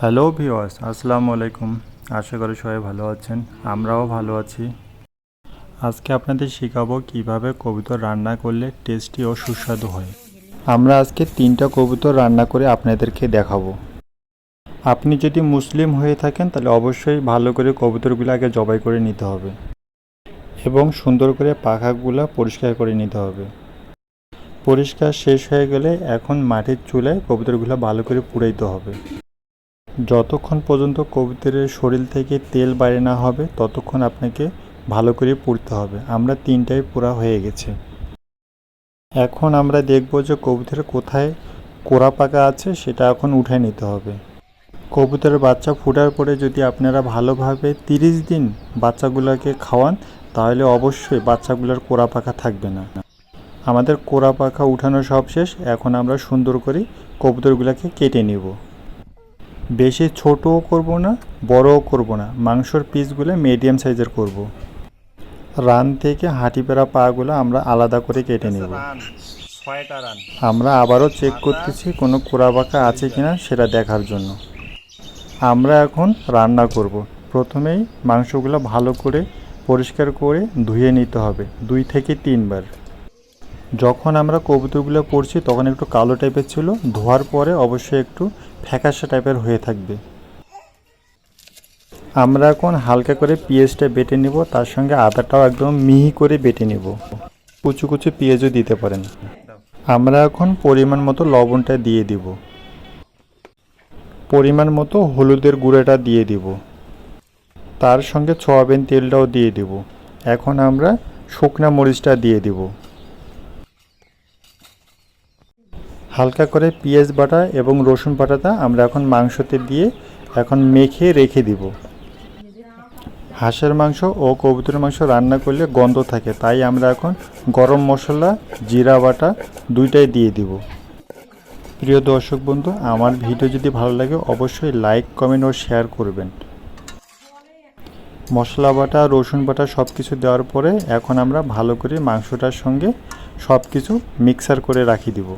Hello viewers, আসসালামু আলাইকুম। আশা করি সবাই ভালো আছেন, আমরাও ভালো আছি। আজকে আপনাদের শেখাবো কিভাবে কবুতর রান্না করলে টেস্টি ও সুস্বাদু হয়। আমরা আজকে 3টা কবুতর রান্না করে আপনাদেরকে দেখাবো। আপনি যদি মুসলিম হয়ে থাকেন তাহলে অবশ্যই ভালো করে কবুতরগুলো আগে জবাই করে নিতে হবে এবং সুন্দর করে পাখাগুলো পরিষ্কার করে নিতে হবে। পরিষ্কার শেষ হয়ে গেলে এখন মাটির চুলায় কবুতরগুলো ভালো করে পুড়াইতে হবে। যতক্ষণ পর্যন্ত কবুতরের শরীর থেকে তেল বাইরে না হবে ততক্ষণ আপনাকে ভালো করে পুড়তে হবে। আমরা 3টাই পোড়া হয়ে গেছে। এখন আমরা দেখব যে কবুতরের কোথায় কোরা পাকা আছে সেটা এখন উঠে নিতে হবে। কবুতরের বাচ্চা ফোটার পরে যদি আপনারা ভালোভাবে 30 দিন বাচ্চাগুলোকে খাওয়ান তাহলে অবশ্যই বাচ্চাগুলোর কোরা পাকা থাকবে না। আমাদের কোরা পাকা উঠানো সব শেষ। এখন আমরা সুন্দর করে কবুতরগুলোকে কেটে নিব। বেশি ছোটও করব না, বড়ও করব না, মাংসর পিসগুলো মিডিয়াম সাইজের করব। রান থেকে হাঁটি পেরা পাগুলো আমরা আলাদা করে কেটে নেব। আমরা আবারও চেক করতেছি কোনো কোরা বাঁকা আছে কিনা সেটা দেখার জন্য। আমরা এখন রান্না করব। প্রথমেই মাংসগুলো ভালো করে পরিষ্কার করে ধুয়ে নিতে হবে 2 থেকে 3 বার। যখন আমরা কবুতরগুলো পড়ছি তখন একটু কালো টাইপের ছিল, ধোয়ার পরে অবশ্যই একটু ফ্যাকাশে টাইপের হয়ে থাকবে। আমরা এখন হালকা করে পেঁয়াজটা বেটে নিব, তার সঙ্গে আদাটাও একদম মিহি করে বেটে নিব। কুচু কুচু পেঁয়াজও দিতে পারেন। আমরা এখন পরিমাণ মতো লবণটা দিয়ে দিব, পরিমাণ মতো হলুদের গুঁড়োটা দিয়ে দিব, তার সঙ্গে সয়াবিন তেলটাও দিয়ে দিব। এখন আমরা শুকনা মরিচটা দিয়ে দিব। হালকা করে পেঁয়াজ বাটা এবং রসুন বাটাটা আমরা এখন মাংসতে দিয়ে এখন মেখে রেখে দিব। হাঁসের মাংস ও কবুতরের মাংস রান্না করলে গন্ধ থাকে, তাই আমরা এখন গরম মশলা, জিরা বাটা 2টাই দিয়ে দিব। প্রিয় দর্শক বন্ধু, আমার ভিডিও যদি ভালো লাগে অবশ্যই লাইক, কমেন্ট ও শেয়ার করবেন। মশলা বাটা, রসুন বাটা সব কিছু দেওয়ার পরে এখন আমরা ভালো করে মাংসটার সঙ্গে সব কিছু মিক্সার করে রাখি দিব।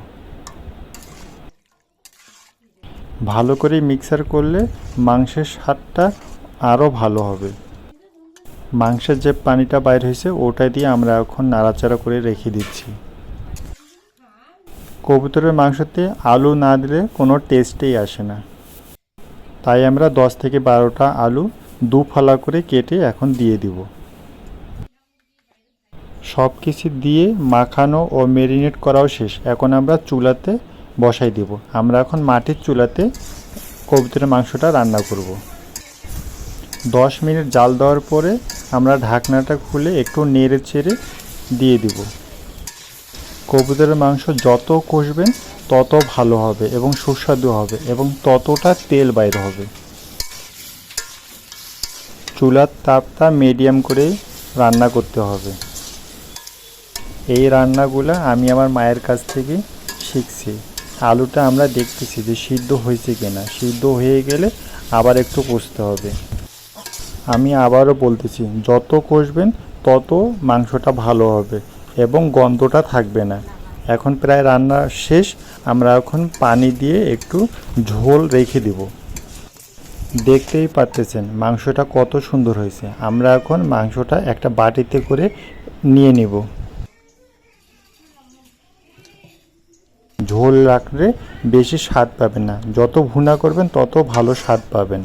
ভালো করে মিক্সার করলে মাংসের স্বাদটা আরও ভালো হবে। মাংসের যে পানিটা বাইর হয়েছে ওটা দিয়ে আমরা এখন নাড়াচাড়া করে রেখে দিচ্ছি। কবুতরের মাংসতে আলু না দিলে কোনো টেস্টেই আসে না, তাই আমরা 10 থেকে 12টা আলু 2 ফালা করে কেটে এখন দিয়ে দিব। সব কিছু দিয়ে মাখানো ও ম্যারিনেট করাও শেষ। এখন আমরা চুলাতে বসাই দিব। আমরা এখন মাটির চুলাতে কবুতরের মাংসটা রান্না করব। 10 মিনিট জাল দেওয়ার পরে আমরা ঢাকনাটা খুলে একটু নেড়ে চেড়ে দিয়ে দিব। কবুতরের মাংস যত কষবেন তত ভালো হবে এবং সুস্বাদু হবে এবং ততটা তেল বাইর হবে। চুলার তাপটা মিডিয়াম করে রান্না করতে হবে। এই রান্নাগুলো আমি আমার মায়ের কাছ থেকে শিখছি। আলুটা আমরা দেখতেছি যে সিদ্ধ হয়েছে কিনা, সিদ্ধ হয়ে গেলে আবার একটু কষতে হবে। আমি আবারও বলতেছি, যত কষবেন তত মাংসটা ভালো হবে এবং গন্ধটা থাকবে না। এখন প্রায় রান্না শেষ। আমরা এখন পানি দিয়ে একটু ঝোল রেখে দিব। দেখতেই পাচ্ছেন মাংসটা কত সুন্দর হয়েছে। আমরা এখন মাংসটা একটা বাটিতে করে নিয়ে নিব। ঝোল রাখলে বেশি স্বাদ পাবেন না, যত ভুনা করবেন তত ভালো স্বাদ পাবেন।